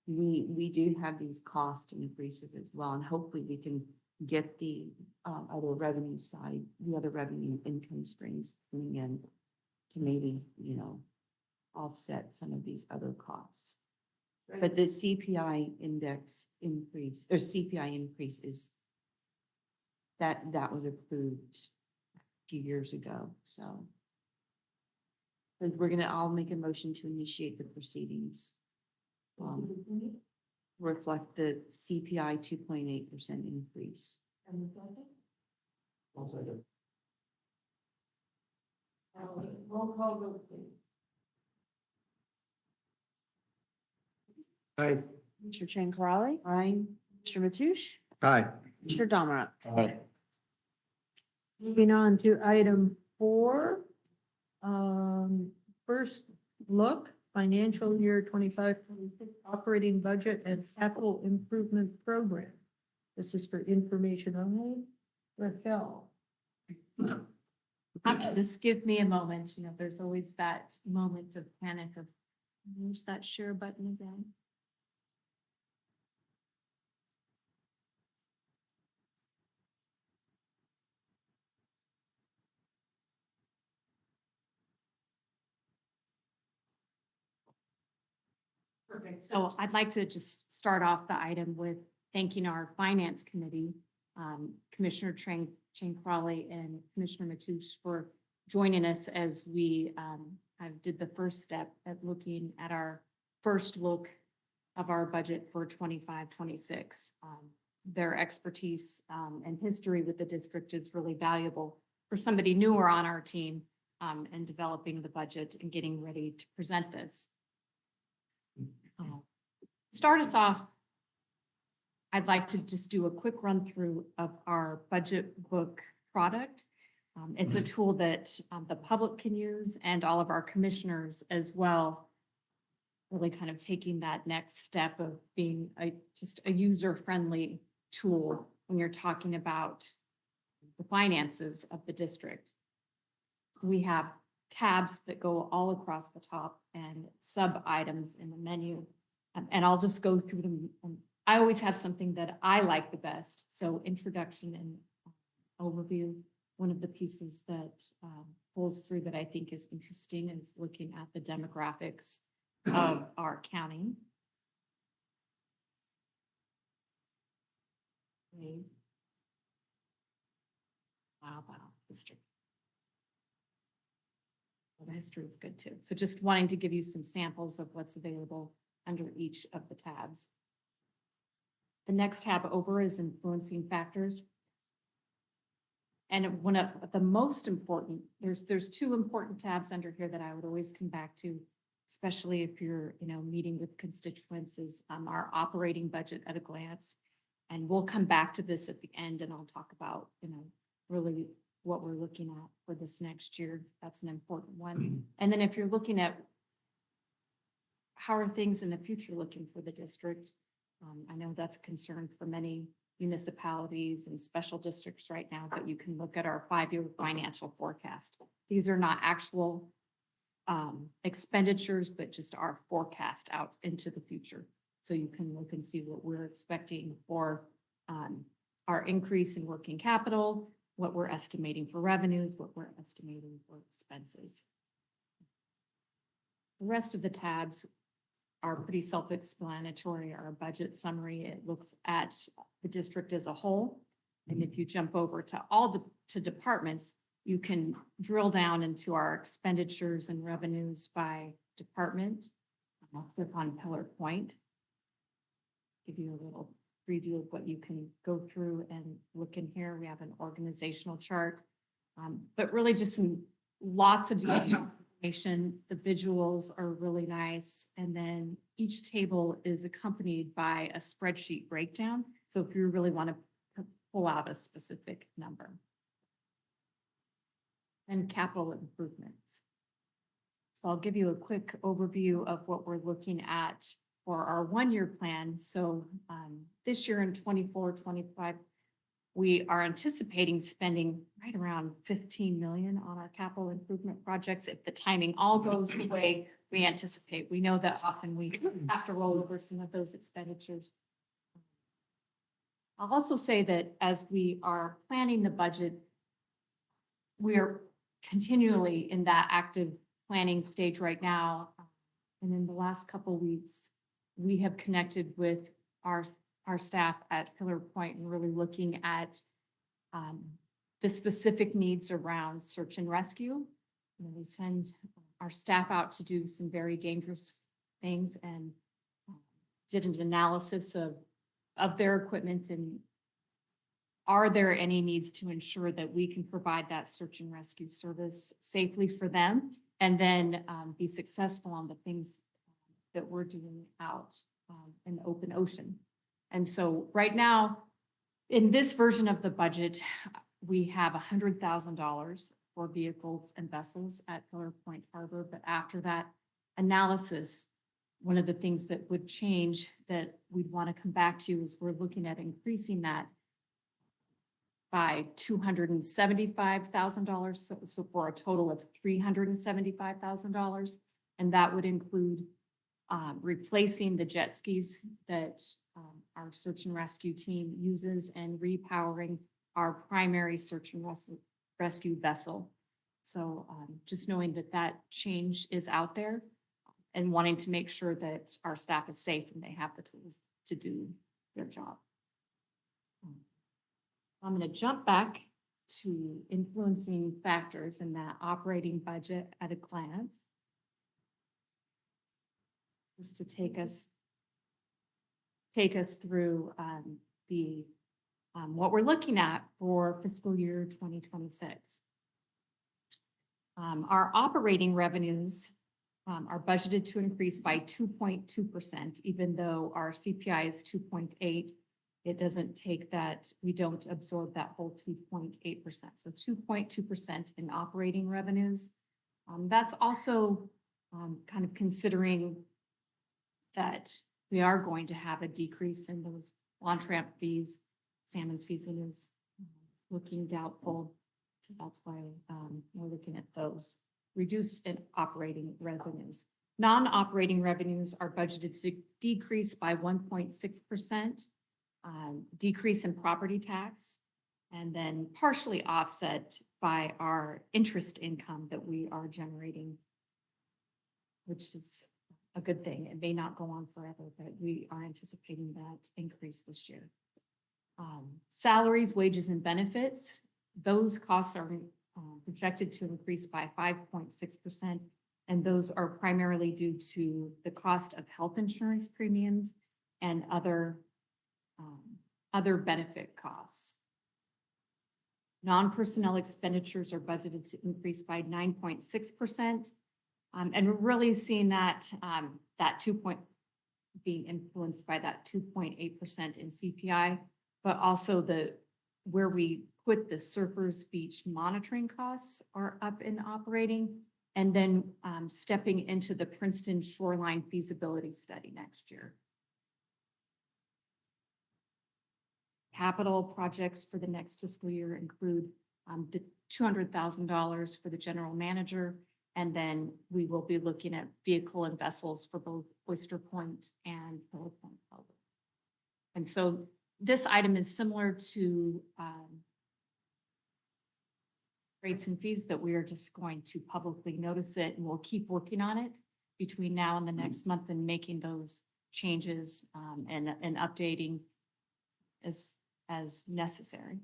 we do have these cost increases as well. And hopefully we can get the other revenue side, the other revenue income streams coming in to maybe, offset some of these other costs. But the CPI index increase, or CPI increase is that was approved a few years ago, so. But I'll make a motion to initiate the proceedings. Reflect the CPI 2.8% increase. Roll call vote, please. Aye. Mr. Chen Carolli? Aye. Mr. Mathush? Aye. Mr. Domrat? Aye. Moving on to item 4. First look, financial year 25-26 operating budget and capital improvement program. This is for information only. Raquel. Just give me a moment, you know, there's always that moment of panic of, where's that share button again? Perfect. So I'd like to just start off the item with thanking our finance committee, Commissioner Chang Crawley and Commissioner Matoush for joining us as we did the first step at looking at our first look of our budget for 25-26. Their expertise and history with the district is really valuable for somebody newer on our team and developing the budget and getting ready to present this. Start us off, I'd like to just do a quick run through of our budget book product. It's a tool that the public can use and all of our commissioners as well. Really kind of taking that next step of being just a user-friendly tool when you're talking about the finances of the district. We have tabs that go all across the top and sub items in the menu. And I'll just go through them. I always have something that I like the best. So introduction and overview. One of the pieces that pulls through that I think is interesting is looking at the demographics of our county. Okay. Wow, history. Well, the history is good too. So just wanting to give you some samples of what's available under each of the tabs. The next tab over is influencing factors. And one of the most important, there's two important tabs under here that I would always come back to, especially if you're, meeting with constituents, is our operating budget at a glance. And we'll come back to this at the end and I'll talk about, really what we're looking at for this next year. That's an important one. And then if you're looking at how are things in the future looking for the district, I know that's a concern for many municipalities and special districts right now, but you can look at our 5-year financial forecast. These are not actual expenditures, but just our forecast out into the future. So you can look and see what we're expecting for our increase in working capital, what we're estimating for revenues, what we're estimating for expenses. The rest of the tabs are pretty self-explanatory. Our budget summary, it looks at the district as a whole. And if you jump over to departments, you can drill down into our expenditures and revenues by department. I'll click on Pillar Point. Give you a little preview of what you can go through and look in here. We have an organizational chart, but really just lots of detail information. The visuals are really nice. And then each table is accompanied by a spreadsheet breakdown. So if you really want to pull out a specific number. And capital improvements. So I'll give you a quick overview of what we're looking at for our 1-year plan. So this year in 24-25, we are anticipating spending right around 15 million on our capital improvement projects if the timing all goes the way we anticipate. We know that often we have to roll over some of those expenditures. I'll also say that as we are planning the budget, we are continually in that active planning stage right now. And in the last couple of weeks, we have connected with our staff at Pillar Point and really looking at the specific needs around search and rescue. We send our staff out to do some very dangerous things and did an analysis of their equipment and are there any needs to ensure that we can provide that search and rescue service safely for them and then be successful on the things that we're doing out in the open ocean. And so right now, in this version of the budget, we have $100,000 for vehicles and vessels at Pillar Point Harbor. But after that analysis, one of the things that would change that we'd want to come back to is we're looking at increasing that by $275,000, so for a total of $375,000. And that would include replacing the jet skis that our search and rescue team uses and repowering our primary search and rescue vessel. So just knowing that that change is out there and wanting to make sure that our staff is safe and they have the tools to do their job. I'm going to jump back to influencing factors in that operating budget at a glance. Just to take us through what we're looking at for fiscal year 2026. Our operating revenues are budgeted to increase by 2.2%, even though our CPI is 2.8. It doesn't take that, we don't absorb that whole 2.8%. So 2.2% in operating revenues. That's also kind of considering that we are going to have a decrease in those launch ramp fees. Salmon season is looking doubtful. So that's why we're looking at those reduced in operating revenues. Non-operating revenues are budgeted to decrease by 1.6%, decrease in property tax, and then partially offset by our interest income that we are generating, which is a good thing. It may not go on forever, but we are anticipating that increase this year. Salaries, wages, and benefits, those costs are projected to increase by 5.6%, and those are primarily due to the cost of health insurance premiums and other benefit costs. Non-personnel expenditures are budgeted to increase by 9.6%. And we're really seeing that being influenced by that 2.8% in CPI, but also where we put the Surfers Beach monitoring costs are up in operating, and then stepping into the Princeton Shoreline feasibility study next year. Capital projects for the next fiscal year include the $200,000 for the general manager, and then we will be looking at vehicle and vessels for both Oyster Point and Pillow Point. And so this item is similar to rates and fees that we are just going to publicly notice it, and we'll keep working on it between now and the next month and making those changes and updating as necessary.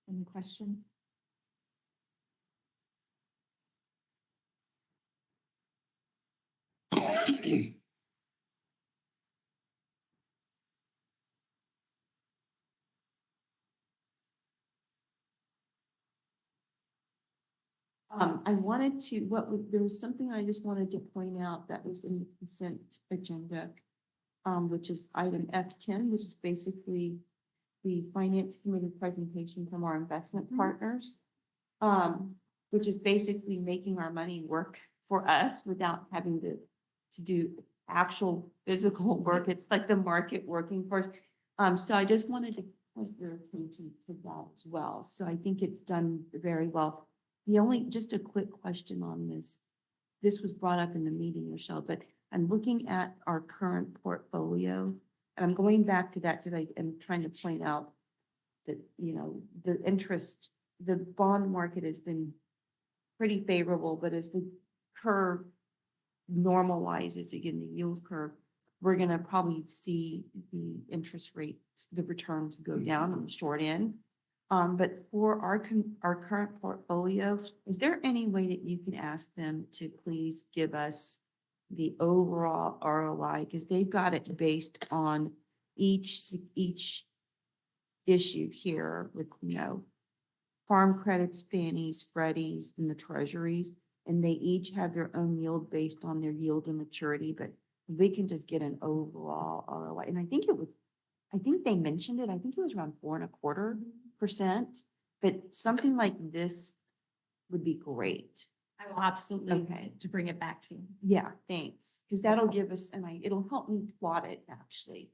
Any questions? I wanted to, there was something I just wanted to point out that was in the consent agenda, which is item F10, which is basically the finance committee presentation from our investment partners, which is basically making our money work for us without having to do actual physical work. It's like the market working for us. So I just wanted to point your attention to that as well. So I think it's done very well. Just a quick question on this. This was brought up in the meeting, Michelle, but I'm looking at our current portfolio, and I'm going back to that because I am trying to point out that, the bond market has been pretty favorable, but as the curve normalizes, again, the yield curve, we're going to probably see the interest rates, the returns go down on the short end. But for our current portfolio, is there any way that you can ask them to please give us the overall ROI? Because they've got it based on each issue here with, farm credits, Fannies, Freddies, and the treasuries, and they each have their own yield based on their yield and maturity, but we can just get an overall ROI. And I think they mentioned it. I think it was around 4.25%, but something like this would be great. I will absolutely Okay. to bring it back to you. Yeah, thanks, because that'll give us, it'll help me plot it actually.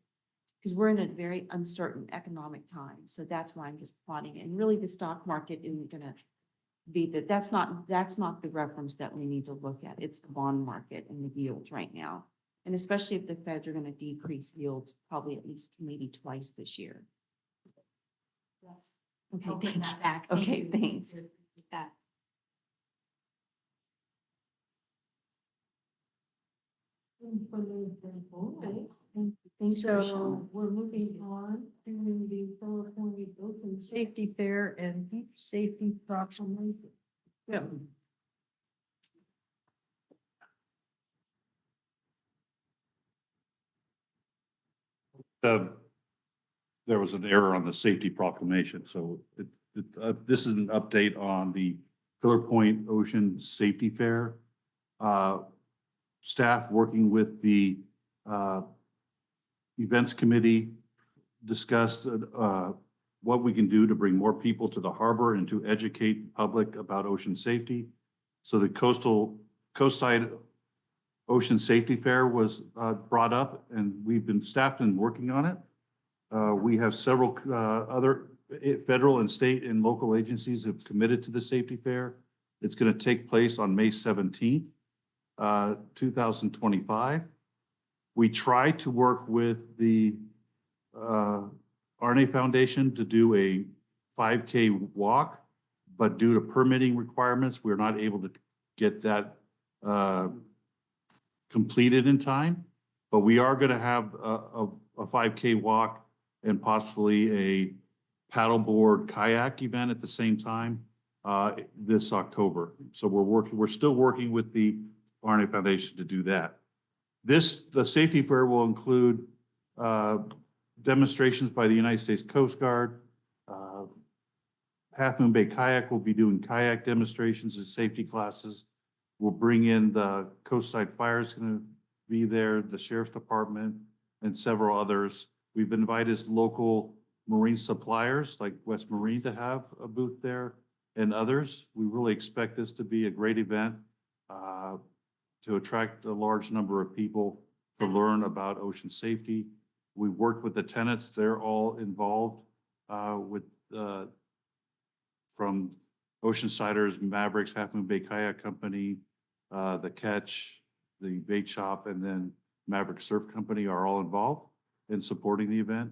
Because we're in a very uncertain economic time, so that's why I'm just plotting it. And really, the stock market isn't gonna be that's not the reference that we need to look at. It's the bond market and the yields right now. And especially if the Feds are gonna decrease yields probably at least maybe twice this year. Yes. Okay, I'll bring thank that you. back. Thank Okay, you. thanks. That. Thanks for So showing. we're moving on to the California Open Safety Fair and Beach Safety Proclamation. Yeah. There was an error on the safety proclamation, so this is an update on the Pillar Point Ocean Safety Fair. Staff working with the events committee discussed what we can do to bring more people to the harbor and to educate the public about ocean safety. So the coastside Ocean Safety Fair was brought up, and staff been working on it. We have several other federal and state and local agencies have committed to the safety fair. It's going to take place on May 17th, 2025. We tried to work with the RNA Foundation to do a 5K walk, but due to permitting requirements, we're not able to get that completed in time. But we are going to have a 5K walk and possibly a paddleboard kayak event at the same time this October. So we're still working with the RNA Foundation to do that. The safety fair will include demonstrations by the United States Coast Guard. Half Moon Bay Kayak will be doing kayak demonstrations and safety classes. We'll bring in the Coastside Fire is going to be there, the Sheriff's Department, and several others. We've invited local marine suppliers like West Marine to have a booth there and others. We really expect this to be a great event to attract a large number of people to learn about ocean safety. We worked with the tenants. They're all involved from Oceansiders, Mavericks, Half Moon Bay Kayak Company, the Catch, the Bait Shop, and then Maverick Surf Company are all involved in supporting the event.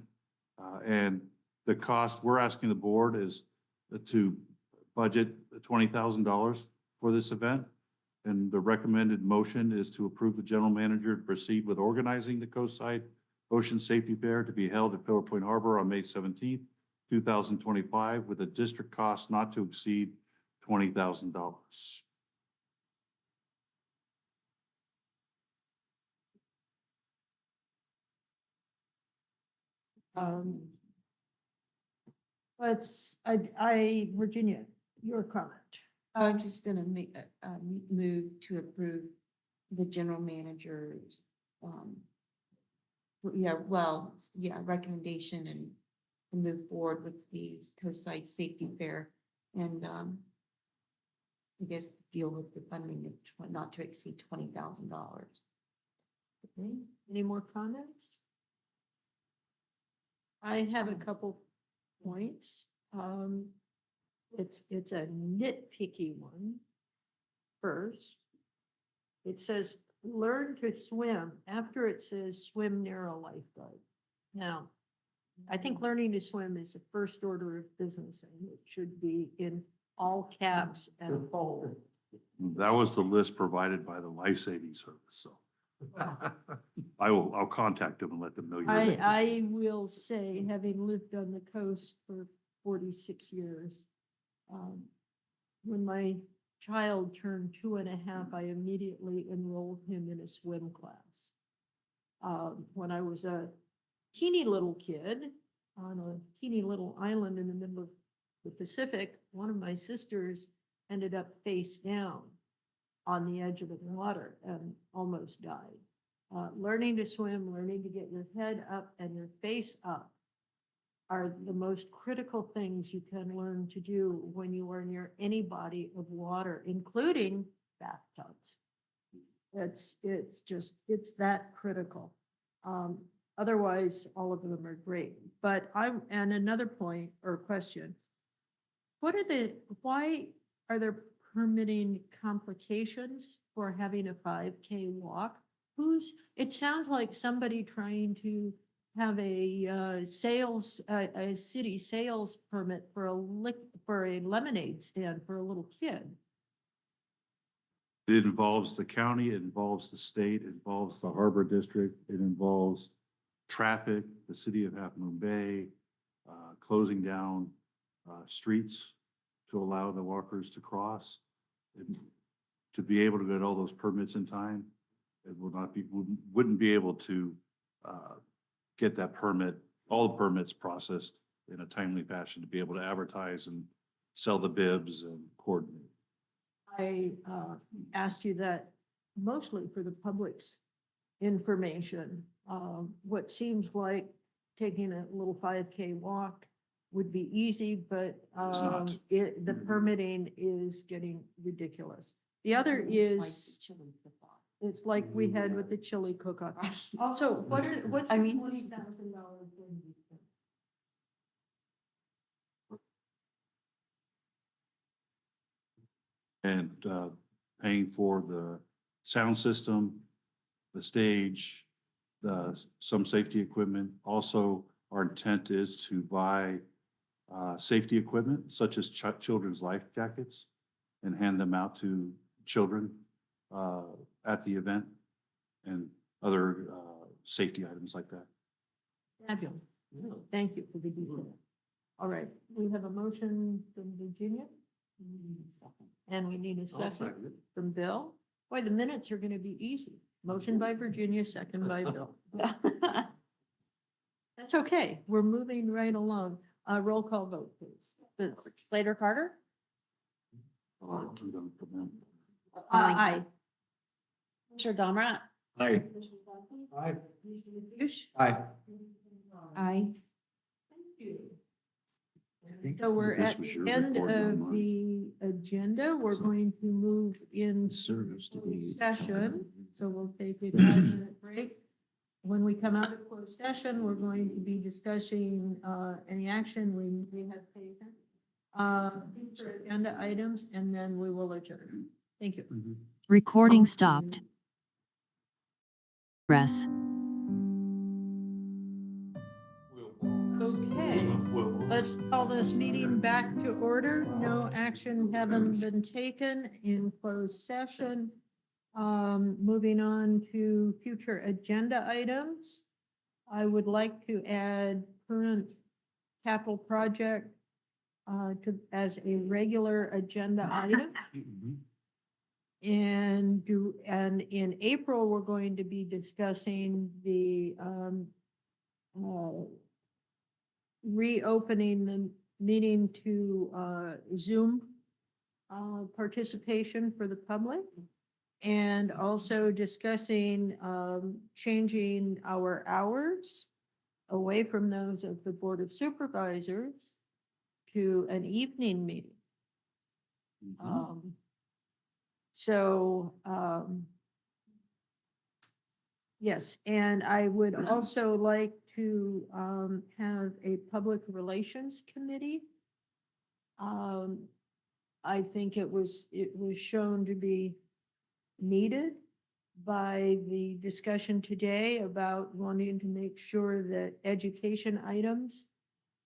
And the cost we're asking the board is to budget $20,000 for this event. And the recommended motion is to approve the general manager to proceed with organizing the Coastside Ocean Safety Fair to be held at Pillar Point Harbor on May 17th, 2025, with a district cost not to exceed $20,000. Virginia, your comment. I'm just gonna make a move to approve the general manager's, recommendation and move forward with the Coastside Safety Fair and, I guess deal with the funding of not to exceed $20,000. Okay, any more comments? I have a couple points. It's a nitpicky one. First, it says, learn to swim, after it says swim near a lifeguard. Now, I think learning to swim is the first order of business, and it should be in all caps and bold. That was the list provided by the Life Saving Service, so. I'll contact them and let them know you're. I will say, having lived on the coast for 46 years, when my child turned 2.5, I immediately enrolled him in a swim class. When I was a teeny little kid on a teeny little island in the middle of the Pacific, one of my sisters ended up face down on the edge of the water and almost died. Learning to swim, learning to get your head up and your face up are the most critical things you can learn to do when you are near any body of water, including bathtubs. It's just, it's that critical. Otherwise, all of them are great. But and another point or question, why are there permitting complications for having a 5K walk? It sounds like somebody trying to have a city sales permit for a lemonade stand for a little kid. It involves the county, it involves the state, it involves the harbor district, it involves traffic, the city of Half Moon Bay, closing down streets to allow the walkers to cross. And to be able to get all those permits in time, it wouldn't be able to get that permit, all the permits processed in a timely fashion to be able to advertise and sell the bibs and coordinate. I asked you that mostly for the public's information. What seems like taking a little 5K walk would be easy, but It's not. the permitting is getting ridiculous. The other is, it's like we had with the chili cook-off. So what's I the mean, $20,000 going to be spent? And paying for the sound system, the stage, some safety equipment. Also, our intent is to buy safety equipment such as children's life jackets and hand them out to children at the event and other safety items like that. Fabulous. Thank you for the detail. All right, we have a motion from Virginia. And we need a I'll second second it. from Bill. Boy, the minutes are gonna be easy. Motion by Virginia, second by Bill. That's okay. We're moving right along. Roll call vote, please. Slater Carter? Aye. Mr. Domrat? Aye. Aye. Fish? Aye. Aye. Thank you. So we're This at was the your end report, not of mine. the agenda. We're going to move in Service to the- session. So we'll take a 5-minute break. When we come out of closed session, we're going to be discussing any action we have taken, future agenda items, and then we will adjourn. Thank you. Recording stopped. Press. Okay, let's call this meeting back to order. No action having been taken in closed session. Moving on to future agenda items. I would like to add current capital project as a regular agenda item. And in April, we're going to be discussing the reopening the meeting to Zoom participation for the public. And also discussing changing our hours away from those of the Board of Supervisors to an evening meeting. Yes, and I would also like to have a public relations committee. I think it was shown to be needed by the discussion today about wanting to make sure that education items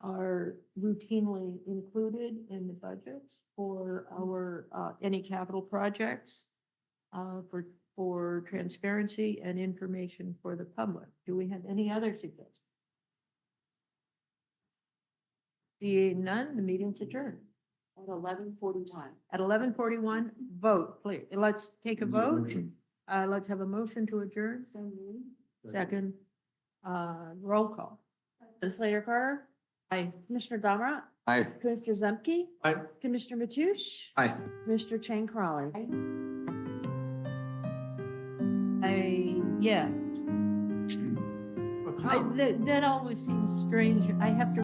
are routinely included in the budgets for our any capital projects for transparency and information for the public. Do we have any other suggestions? Seeing none, the meeting's adjourned. At 11:41. At 11:41, vote, please. Let's take a vote. Let's have a motion to adjourn. Second, roll call. Slater Carter? Aye. Commissioner Domrat? Aye. Commissioner Zemke? Aye. Commissioner Mathush? Aye. Mr. Chang Crawley? Yeah. That always seems strange. I have to